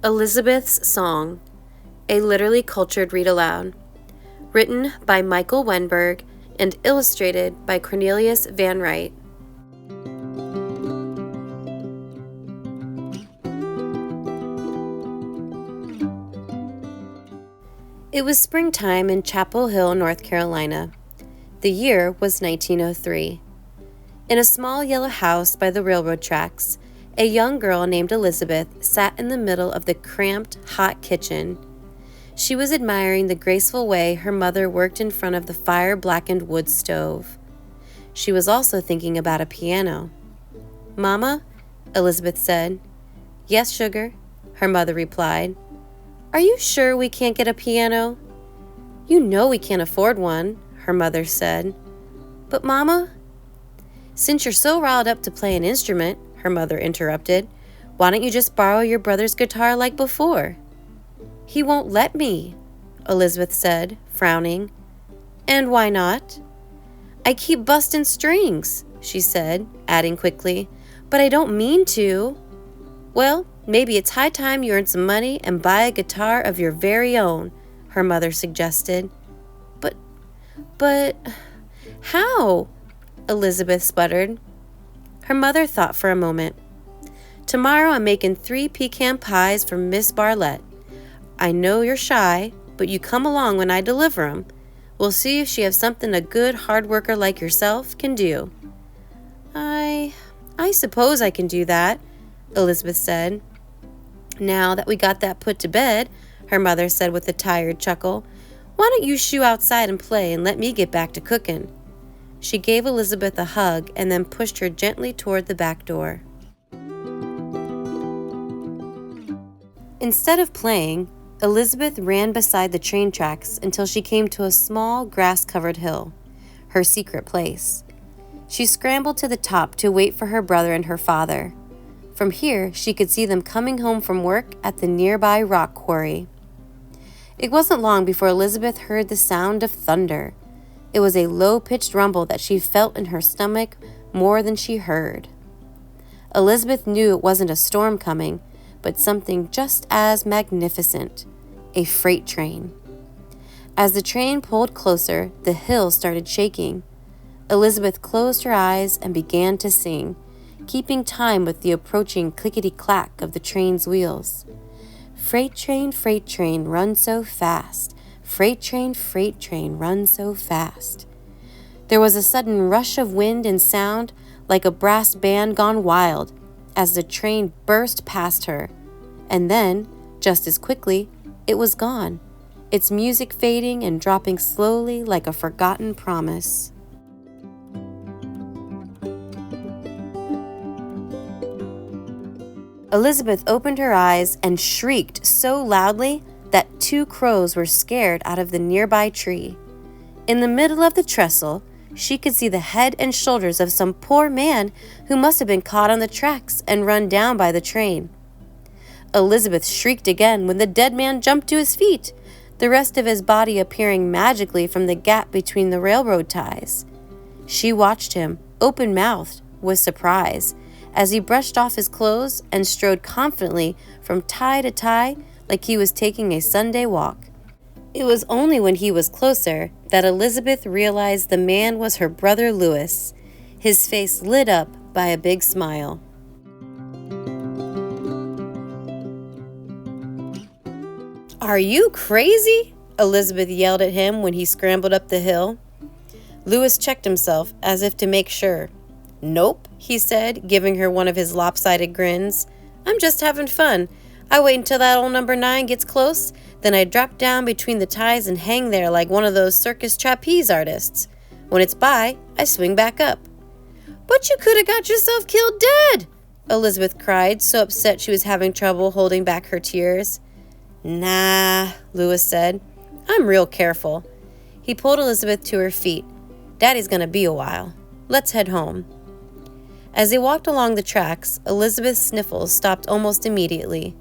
Elizabeth's Song, a literally cultured read aloud, written by Michael Wenberg and illustrated by Cornelius van Wright. It was springtime in Chapel Hill, North Carolina. The year was 1903. In a small yellow house by the railroad tracks, a young girl named Elizabeth sat in the middle of the cramped, hot kitchen. She was admiring the graceful way her mother worked in front of the fire-blackened wood stove. She was also thinking about a piano. "Mama?" Elizabeth said. "Yes, sugar," her mother replied. "Are you sure we can't get a piano?" "You know we can't afford one," her mother said. "But, Mama?" "Since you're so riled up to play an instrument," her mother interrupted, "why don't you just borrow your brother's guitar like before?" "He won't let me," Elizabeth said, frowning. "And why not?" "I keep busting strings," she said, adding quickly, "but I don't mean to." "Well, maybe it's high time you earned some money and buy a guitar of your very own," her mother suggested. But, how?" Elizabeth sputtered. Her mother thought for a moment. "Tomorrow I'm making 3 pecan pies for Miss Bartlett. I know you're shy, but you come along when I deliver 'em. We'll see if she has something a good hard worker like yourself can do." I suppose I can do that," Elizabeth said. "Now that we got that put to bed," her mother said with a tired chuckle, "why don't you shoo outside and play and let me get back to cooking?" She gave Elizabeth a hug and then pushed her gently toward the back door. Instead of playing, Elizabeth ran beside the train tracks until she came to a small grass-covered hill, her secret place. She scrambled to the top to wait for her brother and her father. From here, she could see them coming home from work at the nearby rock quarry. It wasn't long before Elizabeth heard the sound of thunder. It was a low-pitched rumble that she felt in her stomach more than she heard. Elizabeth knew it wasn't a storm coming, but something just as magnificent, a freight train. As the train pulled closer, the hill started shaking. Elizabeth closed her eyes and began to sing, keeping time with the approaching clickety-clack of the train's wheels. Freight train, run so fast. Freight train, run so fast. There was a sudden rush of wind and sound like a brass band gone wild as the train burst past her. And then, just as quickly, it was gone, its music fading and dropping slowly like a forgotten promise. Elizabeth opened her eyes and shrieked so loudly that 2 crows were scared out of the nearby tree. In the middle of the trestle, she could see the head and shoulders of some poor man who must have been caught on the tracks and run down by the train. Elizabeth shrieked again when the dead man jumped to his feet, the rest of his body appearing magically from the gap between the railroad ties. She watched him, open-mouthed, with surprise, as he brushed off his clothes and strode confidently from tie to tie like he was taking a Sunday walk. It was only when he was closer that Elizabeth realized the man was her brother Louis, his face lit up by a big smile. "Are you crazy?" Elizabeth yelled at him when he scrambled up the hill. Louis checked himself as if to make sure. "Nope," he said, giving her one of his lopsided grins. "I'm just having fun. I wait until that old number 9 gets close, then I drop down between the ties and hang there like one of those circus trapeze artists. When it's by, I swing back up." "But you could have got yourself killed dead!" Elizabeth cried, so upset she was having trouble holding back her tears. "Nah," Louis said. "I'm real careful." He pulled Elizabeth to her feet. "Daddy's gonna be a while. Let's head home." As they walked along the tracks, Elizabeth's sniffles stopped almost immediately.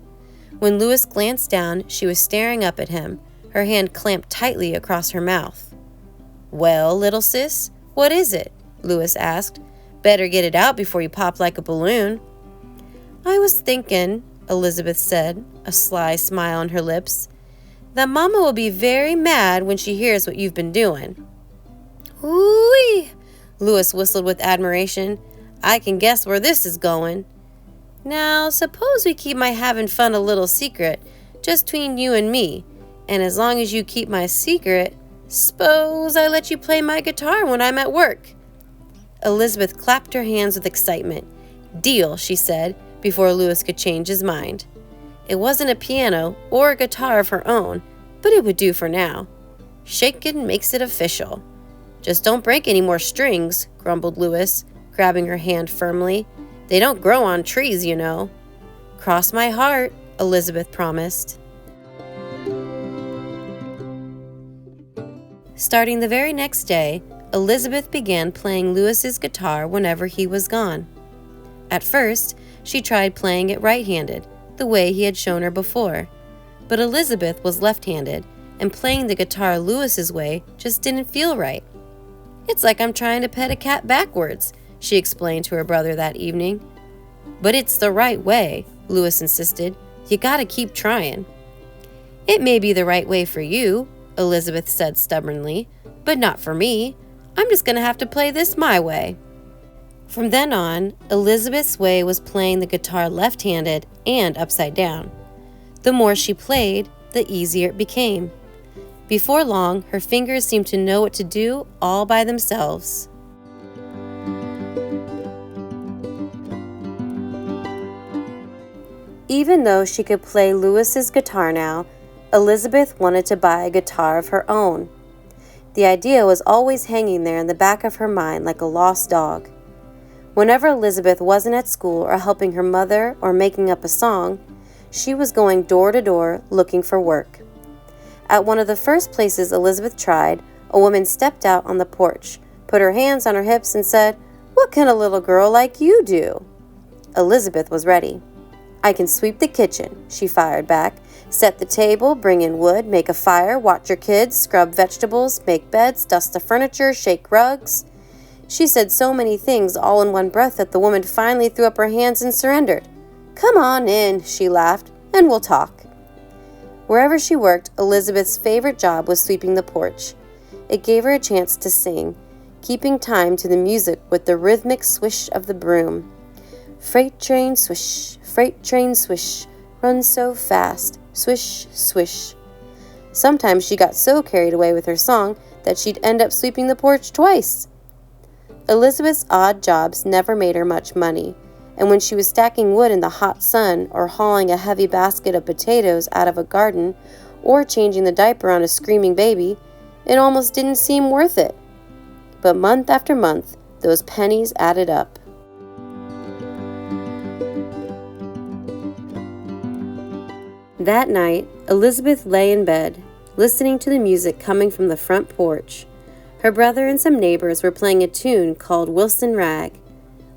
When Louis glanced down, she was staring up at him, her hand clamped tightly across her mouth. "Well, little sis, what is it?" Louis asked. "Better get it out before you pop like a balloon." "I was thinking," Elizabeth said, a sly smile on her lips, "that Mama will be very mad when she hears what you've been doing." "Ooh-wee!" Louis whistled with admiration. "I can guess where this is going. Now, suppose we keep my having fun a little secret, just between you and me, and as long as you keep my secret, suppose I let you play my guitar when I'm at work." Elizabeth clapped her hands with excitement. "Deal," she said, before Louis could change his mind. It wasn't a piano or a guitar of her own, but it would do for now. Shaking makes it official. "Just don't break any more strings," grumbled Louis, grabbing her hand firmly. "They don't grow on trees, you know." "Cross my heart," Elizabeth promised. Starting the very next day, Elizabeth began playing Louis's guitar whenever he was gone. At first, she tried playing it right-handed, the way he had shown her before. But Elizabeth was left-handed, and playing the guitar Louis's way just didn't feel right. "It's like I'm trying to pet a cat backwards," she explained to her brother that evening. "But it's the right way," Louis insisted. "You gotta keep trying." "It may be the right way for you," Elizabeth said stubbornly, "but not for me. I'm just gonna have to play this my way." From then on, Elizabeth's way was playing the guitar left-handed and upside down. The more she played, the easier it became. Before long, her fingers seemed to know what to do all by themselves. Even though she could play Louis's guitar now, Elizabeth wanted to buy a guitar of her own. The idea was always hanging there in the back of her mind like a lost dog. Whenever Elizabeth wasn't at school or helping her mother or making up a song, she was going door to door looking for work. At one of the first places Elizabeth tried, a woman stepped out on the porch, put her hands on her hips and said, "What can a little girl like you do?" Elizabeth was ready. "I can sweep the kitchen," she fired back, "set the table, bring in wood, make a fire, watch your kids, scrub vegetables, make beds, dust the furniture, shake rugs." She said so many things all in one breath that the woman finally threw up her hands and surrendered. "Come on in," she laughed, "and we'll talk." Wherever she worked, Elizabeth's favorite job was sweeping the porch. It gave her a chance to sing, keeping time to the music with the rhythmic swish of the broom. "Freight train swish, run so fast, swish, swish." Sometimes she got so carried away with her song that she'd end up sweeping the porch twice. Elizabeth's odd jobs never made her much money, and when she was stacking wood in the hot sun or hauling a heavy basket of potatoes out of a garden or changing the diaper on a screaming baby, it almost didn't seem worth it. But month after month, those pennies added up. That night, Elizabeth lay in bed, listening to the music coming from the front porch. Her brother and some neighbors were playing a tune called Wilson Rag.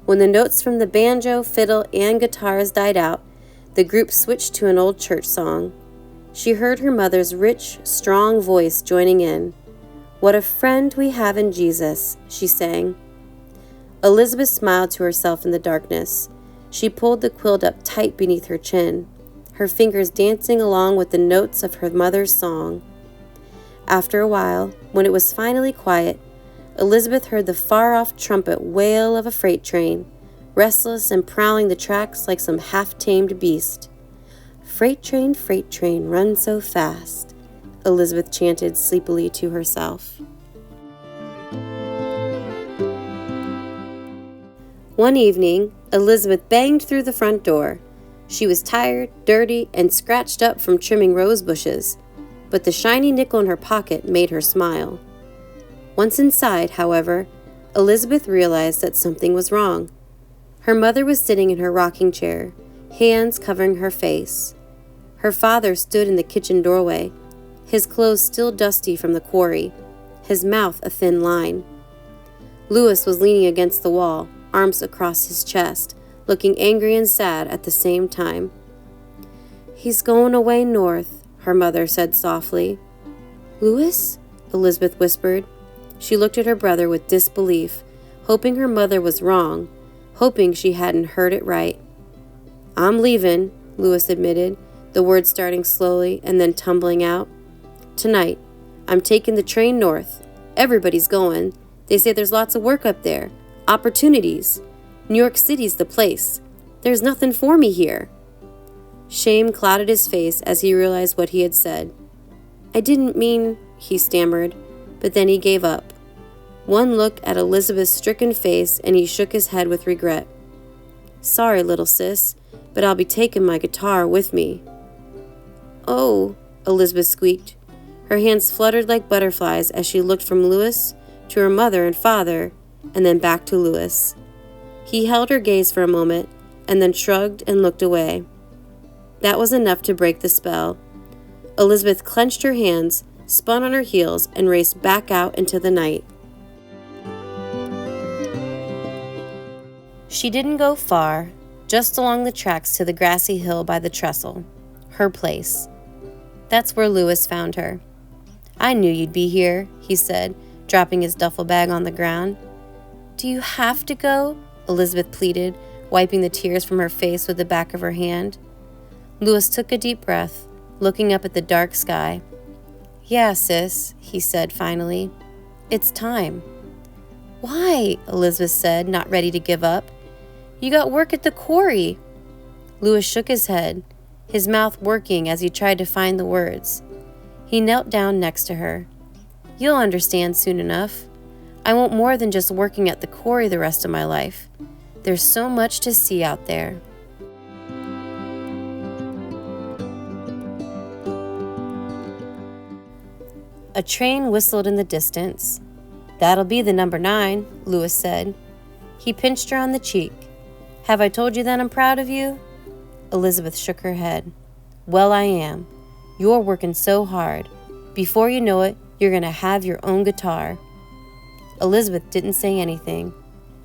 When the notes from the banjo, fiddle, and guitars died out, the group switched to an old church song. She heard her mother's rich, strong voice joining in. "What a friend we have in Jesus," she sang. Elizabeth smiled to herself in the darkness. She pulled the quilt up tight beneath her chin, her fingers dancing along with the notes of her mother's song. After a while, when it was finally quiet, Elizabeth heard the far-off trumpet wail of a freight train, restless and prowling the tracks like some half-tamed beast. Freight train, run so fast," Elizabeth chanted sleepily to herself. One evening, Elizabeth banged through the front door. She was tired, dirty, and scratched up from trimming rose bushes, but the shiny nickel in her pocket made her smile. Once inside, however, Elizabeth realized that something was wrong. Her mother was sitting in her rocking chair, hands covering her face. Her father stood in the kitchen doorway, his clothes still dusty from the quarry, his mouth a thin line. Louis was leaning against the wall, arms across his chest, looking angry and sad at the same time. "He's going away north," her mother said softly. "Louis?" Elizabeth whispered. She looked at her brother with disbelief, hoping her mother was wrong, hoping she hadn't heard it right. "I'm leaving," Lewis admitted, the words starting slowly and then tumbling out. "Tonight, I'm taking the train north. Everybody's going. They say there's lots of work up there. Opportunities. New York City's the place. There's nothing for me here." Shame clouded his face as he realized what he had said. "I didn't mean," he stammered, but then he gave up. One look at Elizabeth's stricken face and he shook his head with regret. "Sorry, little sis, but I'll be taking my guitar with me." "Oh," Elizabeth squeaked. Her hands fluttered like butterflies as she looked from Lewis to her mother and father, and then back to Lewis. He held her gaze for a moment, and then shrugged and looked away. That was enough to break the spell. Elizabeth clenched her hands, spun on her heels, and raced back out into the night. She didn't go far, just along the tracks to the grassy hill by the trestle. Her place. That's where Lewis found her. "I knew you'd be here," he said, dropping his duffel bag on the ground. "Do you have to go?" Elizabeth pleaded, wiping the tears from her face with the back of her hand. Lewis took a deep breath, looking up at the dark sky. "Yeah, sis," he said finally. "It's time." "Why?" Elizabeth said, not ready to give up. "You got work at the quarry." Lewis shook his head, his mouth working as he tried to find the words. He knelt down next to her. "You'll understand soon enough. I want more than just working at the quarry the rest of my life. There's so much to see out there." A train whistled in the distance. "That'll be the number 9, Lewis said. He pinched her on the cheek. "Have I told you that I'm proud of you?" Elizabeth shook her head. "Well, I am. You're working so hard. Before you know it, you're going to have your own guitar." Elizabeth didn't say anything.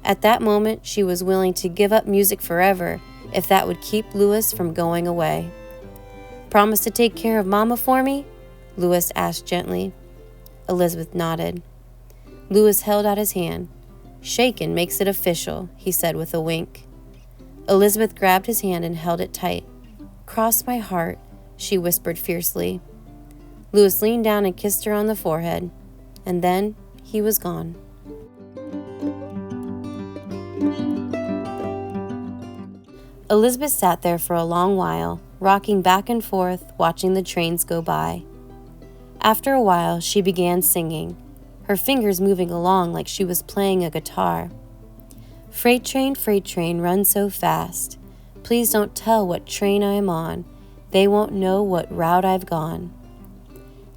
At that moment, she was willing to give up music forever if that would keep Lewis from going away. "Promise to take care of Mama for me?" Lewis asked gently. Elizabeth nodded. Lewis held out his hand. "Shaken makes it official," he said with a wink. Elizabeth grabbed his hand and held it tight. "Cross my heart," she whispered fiercely. Lewis leaned down and kissed her on the forehead, and then he was gone. Elizabeth sat there for a long while, rocking back and forth, watching the trains go by. After a while, she began singing, her fingers moving along like she was playing a guitar. Freight train, run so fast. Please don't tell what train I am on. They won't know what route I've gone."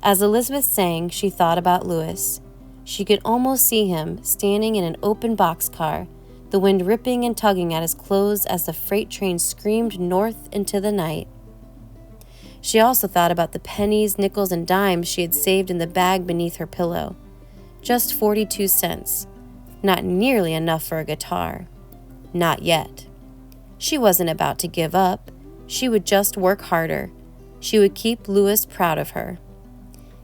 As Elizabeth sang, she thought about Lewis. She could almost see him standing in an open boxcar, the wind ripping and tugging at his clothes as the freight train screamed north into the night. She also thought about the pennies, nickels, and dimes she had saved in the bag beneath her pillow. Just 42 cents. Not nearly enough for a guitar. Not yet. She wasn't about to give up. She would just work harder. She would keep Lewis proud of her.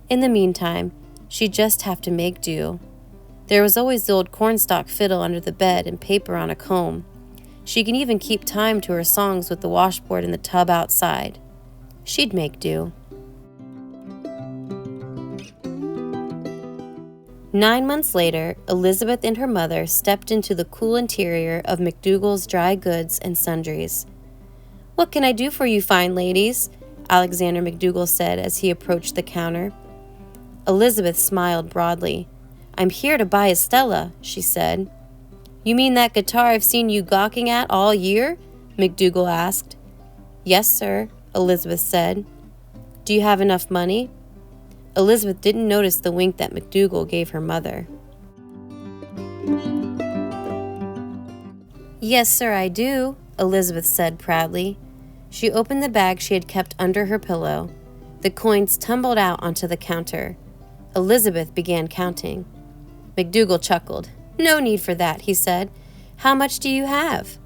In the meantime, she'd just have to make do. There was always the old cornstalk fiddle under the bed and paper on a comb. She could even keep time to her songs with the washboard in the tub outside. She'd make do. 9 months later, Elizabeth and her mother stepped into the cool interior of McDougal's Dry Goods and Sundries. "What can I do for you fine ladies?" Alexander McDougal said as he approached the counter. Elizabeth smiled broadly. "I'm here to buy a Stella," she said. "You mean that guitar I've seen you gawking at all year?" McDougal asked. "Yes, sir," Elizabeth said. "Do you have enough money?" Elizabeth didn't notice the wink that McDougal gave her mother. "Yes, sir, I do," Elizabeth said proudly. She opened the bag she had kept under her pillow. The coins tumbled out onto the counter. Elizabeth began counting. McDougal chuckled. "No need for that," he said. "How much do you have?"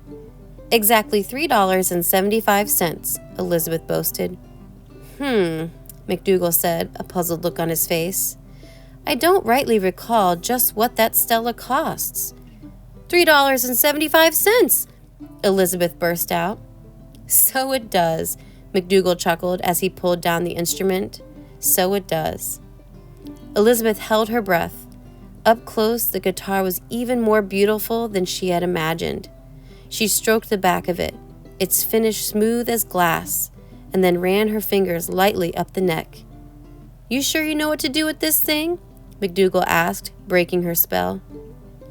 "Exactly $3.75, Elizabeth boasted. McDougal said, a puzzled look on his face. "I don't rightly recall just what that Stella costs." $3.75, Elizabeth burst out. So it does, McDougal chuckled as he pulled down the instrument. So it does. Elizabeth held her breath. Up close, the guitar was even more beautiful than she had imagined. She stroked the back of it, its finish smooth as glass, and then ran her fingers lightly up the neck. "You sure you know what to do with this thing?" McDougal asked, breaking her spell.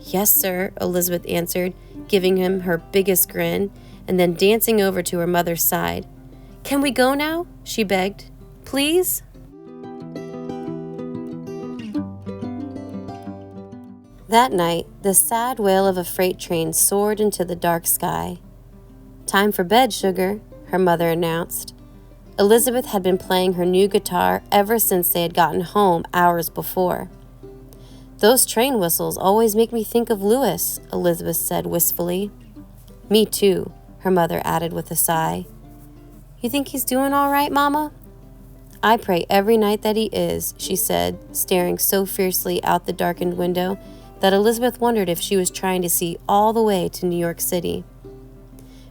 "Yes, sir," Elizabeth answered, giving him her biggest grin, and then dancing over to her mother's side. "Can we go now?" she begged. "Please?" That night, the sad wail of a freight train soared into the dark sky. "Time for bed, sugar," her mother announced. Elizabeth had been playing her new guitar ever since they had gotten home hours before. "Those train whistles always make me think of Louis," Elizabeth said wistfully. "Me too," her mother added with a sigh. "You think he's doing all right, Mama?" "I pray every night that he is," she said, staring so fiercely out the darkened window that Elizabeth wondered if she was trying to see all the way to New York City.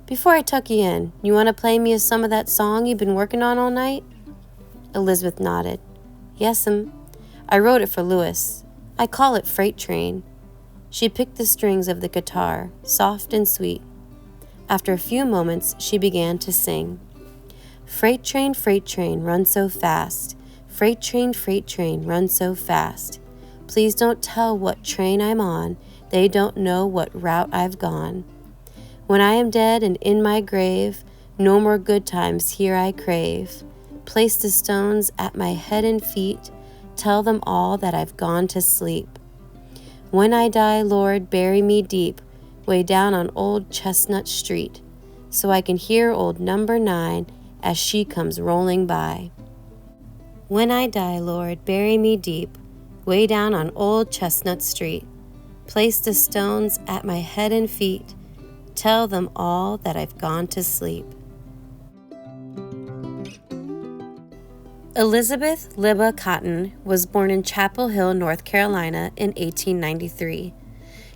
"Before I tuck you in, you want to play me some of that song you've been working on all night?" Elizabeth nodded. "Yes'm. I wrote it for Louis. I call it Freight Train." She picked the strings of the guitar, soft and sweet. After a few moments, she began to sing. Freight train, run so fast. Freight train, run so fast. Please don't tell what train I'm on. They don't know what route I've gone. When I am dead and in my grave, no more good times here I crave. Place the stones at my head and feet. Tell them all that I've gone to sleep. When I die, Lord, bury me deep, way down on old Chestnut Street, so I can hear old number 9 as she comes rolling by. When I die, Lord, bury me deep, way down on old Chestnut Street. Place the stones at my head and feet. Tell them all that I've gone to sleep. Elizabeth Libba Cotten was born in Chapel Hill, North Carolina in 1893.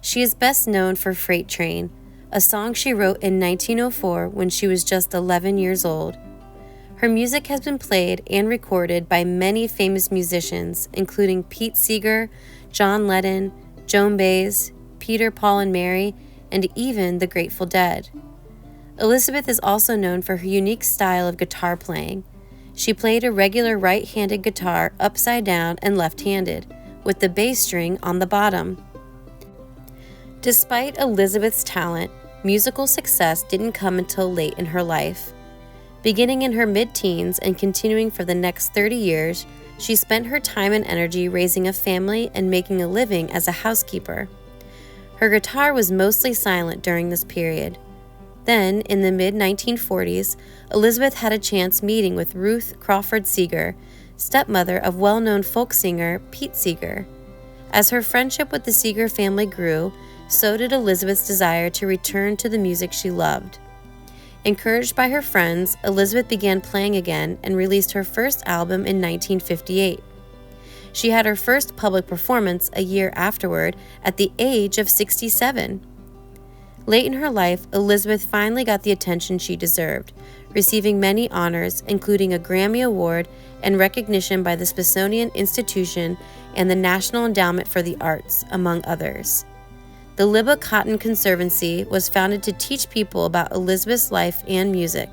She is best known for Freight Train, a song she wrote in 1904 when she was just 11 years old. Her music has been played and recorded by many famous musicians, including Pete Seeger, John Lennon, Joan Baez, Peter, Paul and Mary, and even the Grateful Dead. Elizabeth is also known for her unique style of guitar playing. She played a regular right-handed guitar upside down and left-handed, with the bass string on the bottom. Despite Elizabeth's talent, musical success didn't come until late in her life. Beginning in her mid-teens and continuing for the next 30 years, she spent her time and energy raising a family and making a living as a housekeeper. Her guitar was mostly silent during this period. Then, in the mid-1940s, Elizabeth had a chance meeting with Ruth Crawford Seeger, stepmother of well-known folk singer Pete Seeger. As her friendship with the Seeger family grew, so did Elizabeth's desire to return to the music she loved. Encouraged by her friends, Elizabeth began playing again and released her first album in 1958. She had her first public performance a year afterward at the age of 67. Late in her life, Elizabeth finally got the attention she deserved, receiving many honors, including a Grammy Award and recognition by the Smithsonian Institution and the National Endowment for the Arts, among others. The Libba Cotten Conservancy was founded to teach people about Elizabeth's life and music,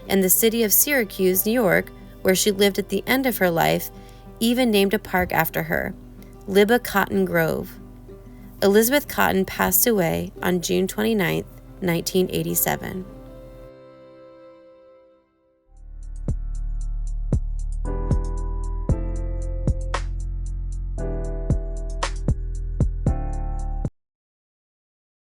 and the city of Syracuse, New York, where she lived at the end of her life, even named a park after her, Libba Cotten Grove. Elizabeth Cotten passed away on June 29, 1987.